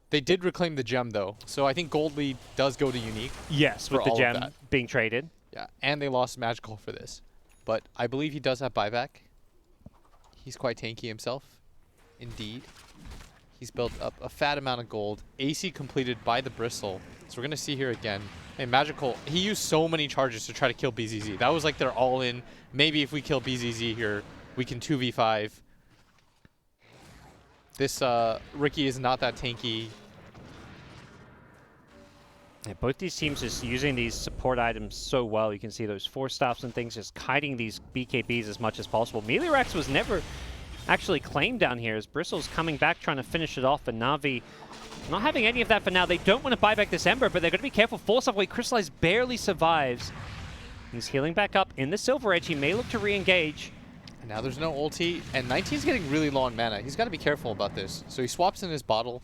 They did reclaim the gem, though, so I think gold lead does go to Unique. Yes, with the gem being traded. Yeah, and they lost Magical for this. But I believe he does have buyback. He's quite tanky himself, indeed. He's built up a fat amount of gold. AC completed by the Bristle. So we're going to see here again. Hey, Magical, he used so many charges to try to kill BZZ. That was like their all-in. Maybe if we kill BZZ here, we can 2v5. This Riki is not that tanky. Yeah, both these teams just using these support items so well. You can see those force stops and things just kiting these BKBs as much as possible. Melee-Rex was never actually claimed down here as Bristle's coming back trying to finish it off, and Na'Vi not having any of that for now. They don't want to buy back this Ember, but they're going to be careful. Force off way, Crystallize barely survives. He's healing back up in the Silver Edge. He may look to re-engage. And now there's no ulti, and 19's getting really low on mana. He's got to be careful about this. So he swaps in his bottle.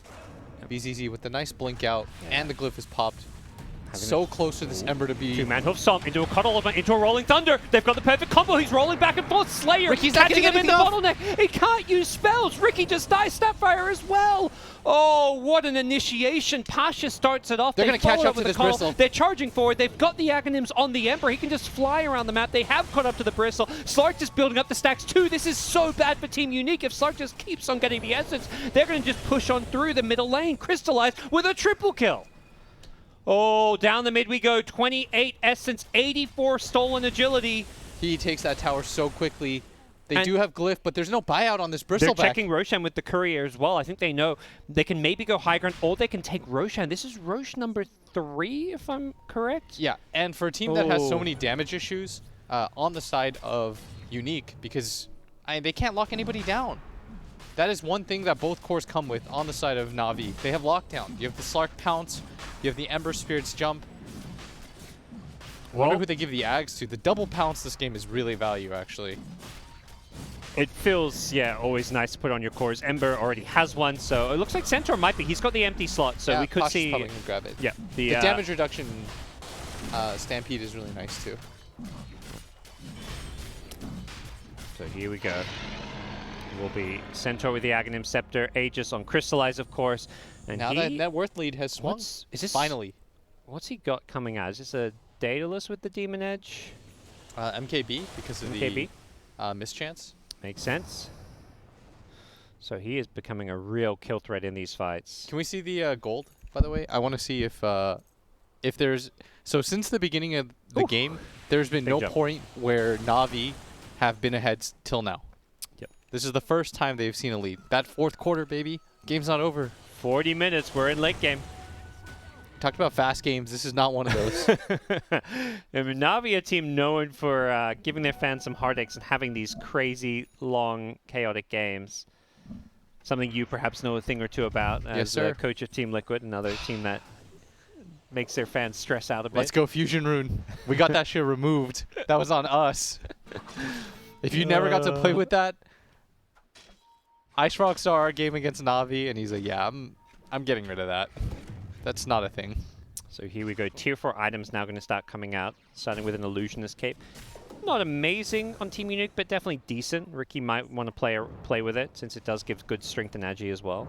BZZ with the nice blink out, and the glyph is popped. So close for this Ember to be... Two-man hoof stomp into a cuddle, into a rolling thunder. They've got the perfect combo. He's rolling back and forth. Slayer Ricky's not catching getting him in the anything bottleneck. He can't use spells. Ricky just dies Snapfire as well. Oh, what an initiation. Pasha starts it off. They're going to catch up to with this a cuddle. Bristle. They're charging forward. They've got the Aghanims on the Ember. He can just fly around the map. They have caught up to the Bristle. Slark just building up the stacks too. This is so bad for Team Unique. If Slark just keeps on getting the Essence, they're going to just push on through the middle lane. Crystallize with a triple kill. Oh, down the mid we go. 28 Essence, 84 stolen agility. He takes that tower so quickly. They do have Glyph, but there's no buyout on this Bristleback. They're checking Roshan with the courier as well. I think they know they can maybe go high ground, or they can take Roshan. This is Rosh number 3, if I'm correct. Yeah, and for a team that has so many damage issues on the side of Unique, because they can't lock anybody down. That is one thing that both cores come with on the side of Na'Vi. They have lockdown. You have the Slark Pounce. You have the Ember Spirit's Jump. I wonder who they give the Ags to. The double Pounce this game is really value, actually. It feels, yeah, always nice to put on your cores. Ember already has one, so it looks like Centaur might be. He's got the empty slot, so we could Pasha's see... probably gonna grab it. Yeah. The damage reduction Stampede is really nice, too. So here we go. Will be Centaur with the Aghanim Scepter, Aegis on Crystallize, of course. And now that Worth lead has swung. Is this finally? What's he got coming out? Is this a Daedalus with the Demon Edge? MKB because of MKB? the mischance. Makes sense. So he is becoming a real kill threat in these fights. Can we see the gold, by the way? I want to see if there's... So since the beginning of the game, there's been no point where Na'Vi have been ahead till now. Yep. This is the first time they've seen a lead. That fourth quarter, baby. Game's not over. 40 minutes. We're in late game. Talked about fast games. This is not one of those. Na'Vi, a team known for giving their fans some heartaches and having these crazy, long, chaotic games. Something you perhaps know a thing or two about as the coach of Team Liquid, another team that makes their fans stress out a bit. Let's go Fusion Rune. We got that shit removed. That was on us. If you never got to play with that, Ice Rock saw our game against Na'Vi, and he's like, yeah, I'm getting rid of that. That's not a thing. So here we go. Tier 4 items now going to start coming out, starting with an Illusionist Cape. Not amazing on Team Unique, but definitely decent. Ricky might want to play with it, since it does give good strength and agi as well.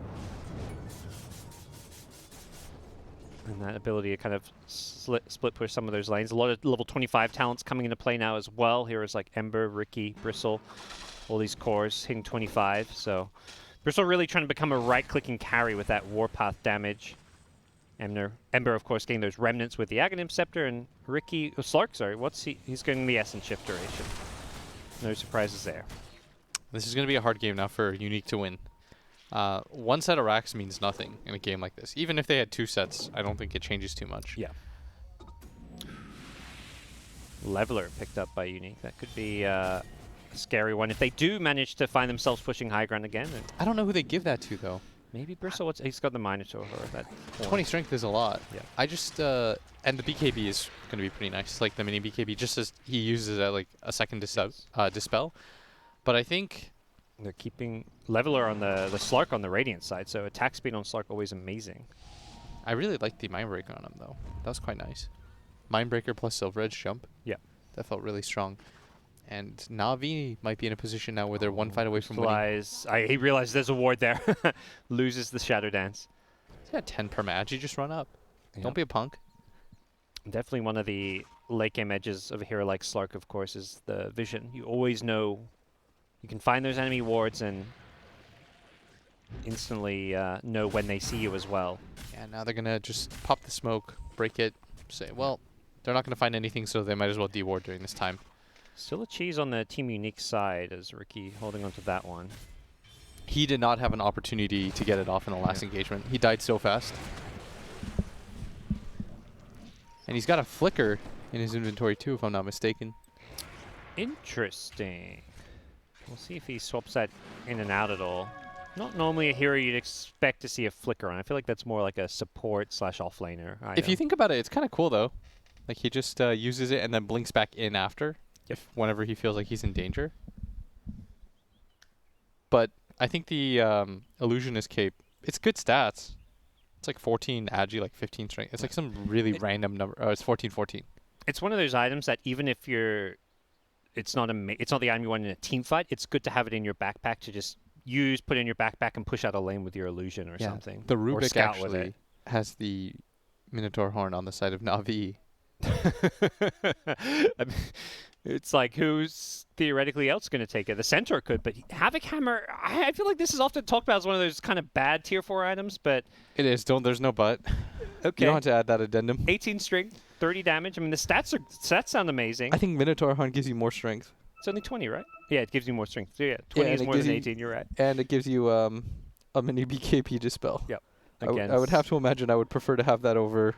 And that ability to kind of split push some of those lanes. A lot of level 25 talents coming into play now as well. Here is like Ember, Ricky, Bristle, all these cores hitting 25. So Bristle really trying to become a right-clicking carry with that Warpath damage. Ember, of course, getting those remnants with the Aghanim Scepter, and Ricky, Slark, sorry, he's getting the Essence Shift duration. No surprises there. This is going to be a hard game now for Unique to win. One set of racks means nothing in a game like this. Even if they had 2 sets, I don't think it changes too much. Yeah. Leveler picked up by Unique. That could be a scary one if they do manage to find themselves pushing high ground again. I don't know who they give that to, though. Maybe Bristle. He's got the Minotaur. Or that 20 strength is a lot. Yeah. I just and the BKB is going to be pretty nice. Like the mini BKB, just as he uses it at like a second dispel. But I think they're keeping Leveler on the Slark on the Radiant side, so attack speed on Slark always amazing. I really like the Mindbreaker on him though. That was quite nice. Mindbreaker plus Silver Edge jump. Yeah. That felt really strong. And Na'Vi might be in a position now where they're one fight away from winning. He realized there's a ward there. Loses the Shadow Dance. He's got 10 per match. You just run up. Yep. Don't be a punk. Definitely one of the late game edges of a hero like Slark, of course, is the vision. You always know you can find those enemy wards and instantly know when they see you as well. Yeah, now they're going to just pop the smoke, break it, say, well, they're not going to find anything, so they might as well de-ward during this time. Still a cheese on the Team Unique side as Ricky holding on to that one. He did not have an opportunity to get it off in the last engagement. He died so fast. And he's got a flicker in his inventory too, if I'm not mistaken. Interesting. We'll see if he swaps that in and out at all. Not normally a hero you'd expect to see a flicker on. I feel like that's more like a support / offlaner item. If you think about it, it's kind of cool though. Like he just uses it and then blinks back in after. If whenever he feels like he's in danger. But I think the Illusionist Cape, it's good stats. It's like 14 agi, like 15 strength. It's like some really random number. Oh, it's 14. It's one of those items that even if it's not the item you want in a team fight, it's good to have it in your backpack to just put it in your backpack and push out a lane with your illusion or something. The or Rubik scout with actually has the Minotaur horn on the side of Na'Vi. I mean, it's like, who's theoretically else going to take it? The Centaur could, but Havoc Hammer, I feel like this is often talked about as one of those kind of bad tier 4 items, but... It is. There's no but. Okay. You don't have to add that addendum. 18 strength, 30 damage. I mean, the stats sound amazing. I think Minotaur horn gives you more strength. It's only 20, right? Yeah, it gives you more strength. So yeah, 20 is more than 18, you're right. And it gives you a mini BKB dispel. Yep. I would have to imagine I would prefer to have that over...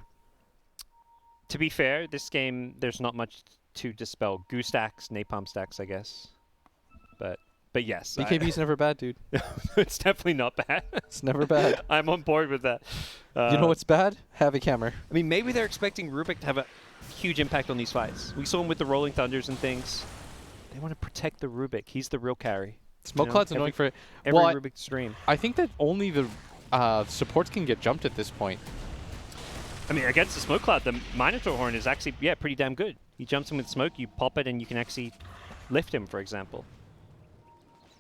To be fair, this game, there's not much to dispel. Goo stacks, napalm stacks, I guess. But yes. BKB's never bad, dude. It's definitely not bad. It's never bad. I'm on board with that. You know what's bad? Havoc Hammer. I mean, maybe they're expecting Rubik to have a huge impact on these fights. We saw him with the Rolling Thunders and things. They want to protect the Rubik. He's the real carry. Smoke Cloud's annoying for every Rubik stream. I think that only the supports can get jumped at this point. I mean, against the Smoke Cloud, the Minotaur Horn is actually, pretty damn good. He jumps in with smoke, you pop it, and you can actually lift him, for example.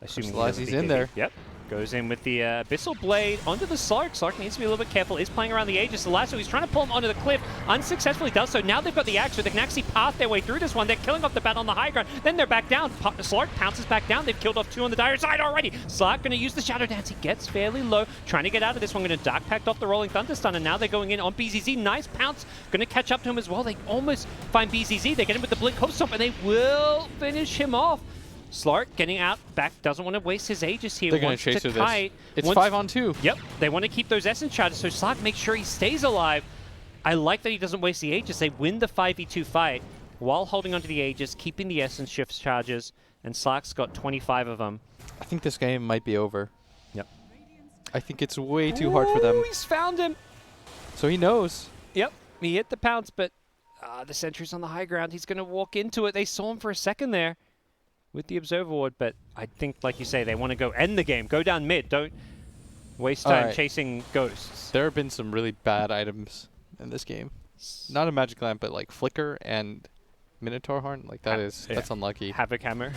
Assuming he's in there. Yep. Goes in with the Abyssal Blade onto the Slark. Slark needs to be a little bit careful. Is playing around the Aegis. The lasso, he's trying to pull him onto the cliff. Unsuccessfully does so. Now they've got the axe, so they can actually path their way through this one. They're killing off the bat on the high ground. Then they're back down. Slark pounces back down. They've killed off 2 on the dire side already. Slark going to use the Shadow Dance. He gets fairly low. Trying to get out of this one. Going to Dark Pact off the Rolling Thunderstun. And now they're going in on BZZ. Nice pounce. Going to catch up to him as well. They almost find BZZ. They get him with the Blink Hop Stomp, and they will finish him off. Slark getting out back, doesn't want to waste his Aegis here. They're going to chase with this. It's 5-on-2. Yep, they want to keep those Essence charges, so Slark makes sure he stays alive. I like that he doesn't waste the Aegis. They win the 5v2 fight while holding onto the Aegis, keeping the Essence shift charges, and Slark's got 25 of them. I think this game might be over. Yep. I think it's way too hard for them. He's found him. So he knows. Yep, he hit the pounce, but the sentry's on the high ground. He's going to walk into it. They saw him for a second there with the Observer Ward, but I think, like you say, they want to go end the game. Go down mid. Don't waste time chasing ghosts. There have been some really bad items in this game. Not a Magic Lamp, but like Flicker and Minotaur Horn. Like that's unlucky. Havoc Hammer.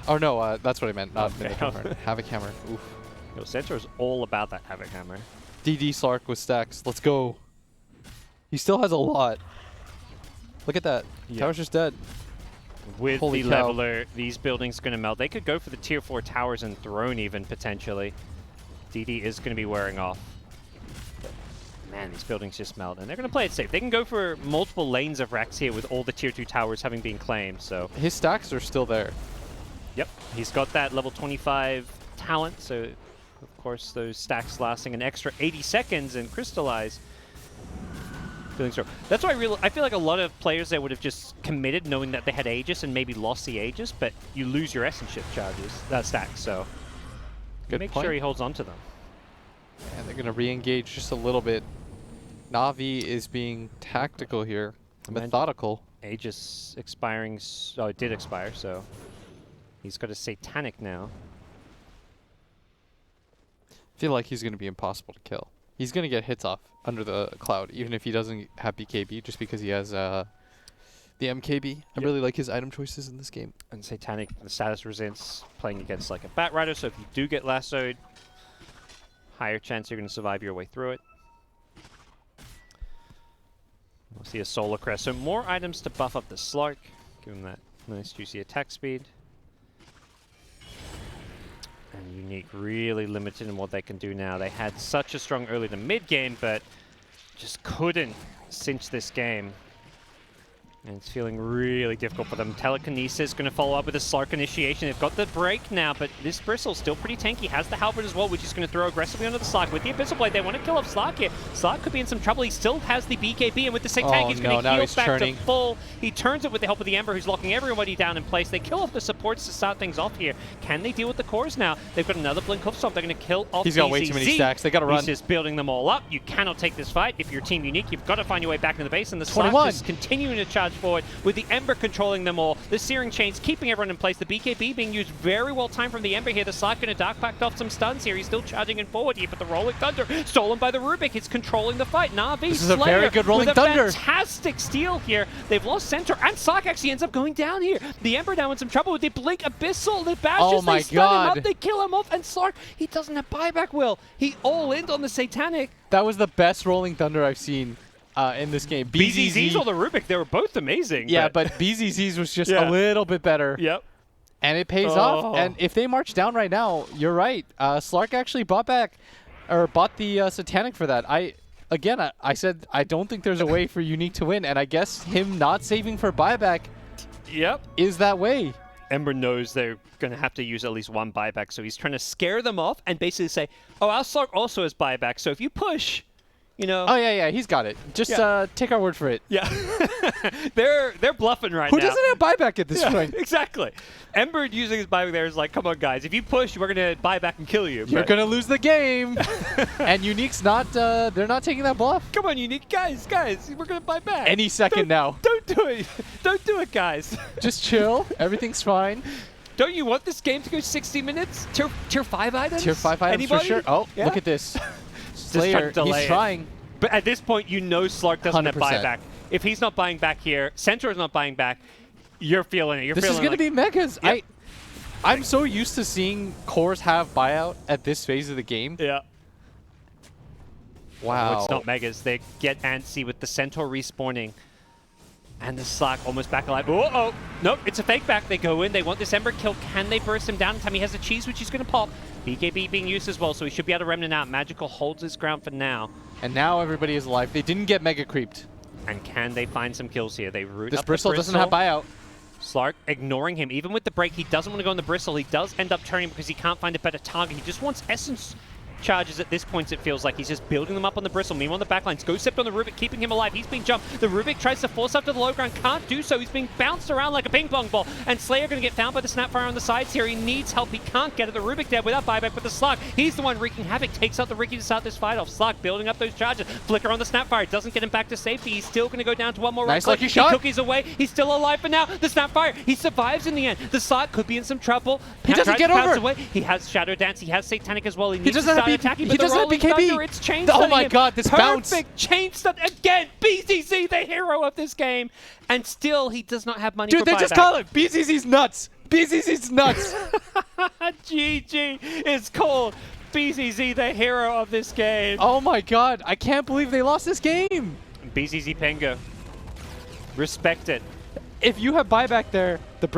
Oh no, that's what I meant. Not Minotaur Horn. Havoc Hammer. Oof. Yo, Centaur's all about that Havoc Hammer. DD Slark with stacks. Let's go. He still has a lot. Look at that. Yep. Tower's just dead. With Holy the cow. leveler, these buildings going to melt. They could go for the tier 4 towers and throne even, potentially. DD is going to be wearing off. But, man, these buildings just melt. And they're going to play it safe. They can go for multiple lanes of racks here with all the tier 2 towers having been claimed. So his stacks are still there. Yep. He's got that level 25 talent. So, of course, those stacks lasting an extra 80 seconds and crystallize. That's why I feel like a lot of players there would have just committed knowing that they had Aegis and maybe lost the Aegis, but you lose your Essence Shift charges, that stack, so make sure he holds on to them. And they're going to re-engage just a little bit. Na'Vi is being tactical here, methodical. Aegis expiring, oh, it did expire, so he's got a Satanic now. I feel like he's going to be impossible to kill. He's going to get hits off under the cloud, even if he doesn't have BKB, just because he has the MKB. I really like his item choices in this game. And Satanic, the status resents playing against like a Bat Rider, so if you do get lassoed, higher chance you're going to survive your way through it. We'll see a Solar Crest. So more items to buff up the Slark, give him that nice juicy attack speed. And Unique really limited in what they can do now. They had such a strong early to mid game, but just couldn't cinch this game. And it's feeling really difficult for them. Telekinesis going to follow up with a Slark initiation. They've got the break now, but this Bristle's still pretty tanky. Has the Halberd as well, which is going to throw aggressively onto the Slark. With the Abyssal Blade, they want to kill off Slark here. Slark could be in some trouble. He still has the BKB, and with the Satanic, he's going to heal back to full. He turns it with the help of the Ember, who's locking everybody down in place. They kill off the supports to start things off here. Can they deal with the cores now? They've got another Blink Hoof Stomp. They're going to kill off He's got way too many stacks. They got to run. He's just building them all up. You cannot take this fight. If you're Team Unique, you've got to find your way back into the base, and the Slark just continuing to charge charge forward with the Ember controlling them all. The Searing Chains keeping everyone in place. The BKB being used very well timed from the Ember here. The Slark going to Dark Pact off some stuns here. He's still charging in forward here, but the Rolling Thunder stolen by the Rubik. It's controlling the fight. Na'Vi This is a very good Rolling Thunder. Fantastic steal here. They've lost center, and Slark actually ends up going down here. The Ember now in some trouble with the Blink Abyssal. The Bashes, Oh my they stun him God. up, they kill him off, and Slark, he doesn't have buyback, Will. He all-in on the Satanic. That was the best Rolling Thunder I've seen in this game. BZZ's or the Rubik, they were both amazing. Yeah, but BZZ's was just Yeah. a little bit better. Yep. And it pays off. And if they march down right now, you're right. Slark actually bought the Satanic for that. I said I don't think there's a way for Unique to win, and I guess him not saving for buyback is that way. Ember knows they're going to have to use at least one buyback, so he's trying to scare them off and basically say, oh, our Slark also has buyback, so if you push, you know. Oh, yeah, he's got it. Just take our word for it. Yeah. they're bluffing right Who now. doesn't have buyback at this point? Exactly. Ember using his buyback there is like, come on, guys. If you push, we're going to buy back and kill you. You're going to lose the game. And Unique's not, they're not taking that bluff. Come on, Unique. Guys, we're going to buy back. Any second now. Don't do it. Don't do it, guys. Just chill. Everything's fine. Don't you want this game to go 60 minutes? Tier 5 items? Tier 5 items Anybody? for sure. Oh, Yeah. look at this. Just Slayer, trying to delay he's it. trying. But at this point, you know Slark doesn't have 100%. buyback. If he's not buying back here, Centaur is not buying back, you're feeling it. You're This feeling is going to be megas. Yep. I'm so used to seeing cores have buyout at this phase of the game. Yeah. Wow. Oh, it's not megas. They get antsy with the Centaur respawning. And the Slark almost back alive. Oh, nope, it's a fake back. They go in. They want this Ember kill. Can they burst him down in time? He has a cheese, which he's going to pop. BKB being used as well, so he should be able to remnant out. Magical holds his ground for now. And now everybody is alive. They didn't get mega creeped. And can they find some kills here? They root This up Bristle the doesn't have buyout. Slark ignoring him. Even with the break, he doesn't want to go on the Bristle. He does end up turning because he can't find a better target. He just wants Essence charges at this point, it feels like. He's just building them up on the Bristle. Meanwhile, on the backlines, Ghost Scepter on the Rubik, keeping him alive. He's being jumped. The Rubik tries to force up to the low ground, can't do so. He's being bounced around like a ping pong ball. And Slayer going to get found by the Snapfire on the sides here. He needs help. He can't get it. The Rubik dead without buyback, but the Slark, he's the one wreaking havoc. Takes out the Ricky to start this fight off. Slark building up those charges. Flicker on the Snapfire. Doesn't get him back to safety. He's still going to go down to one more Nice right lucky click. shot. He cookies away. He's still alive for now. The Snapfire, he survives in the end. The Slark could be in some trouble. He doesn't Tries get to pounce over. Away. He has Shadow Dance. He has Satanic as well. He needs doesn't to have start B- attacking. he But the doesn't have Rolling BKB. Thunder, it's chain Oh stunning my him. God, this bounce. Perfect chain stun again. BZZ, the hero of this game. And still, he does not have money Dude, for they buyback. just call it BZZ's nuts. BZZ's nuts. GG is called BZZ, the hero of this game. Oh my God. I can't believe they lost this game. BZZ Pengo. Respect it. If you have buyback there, the Bristol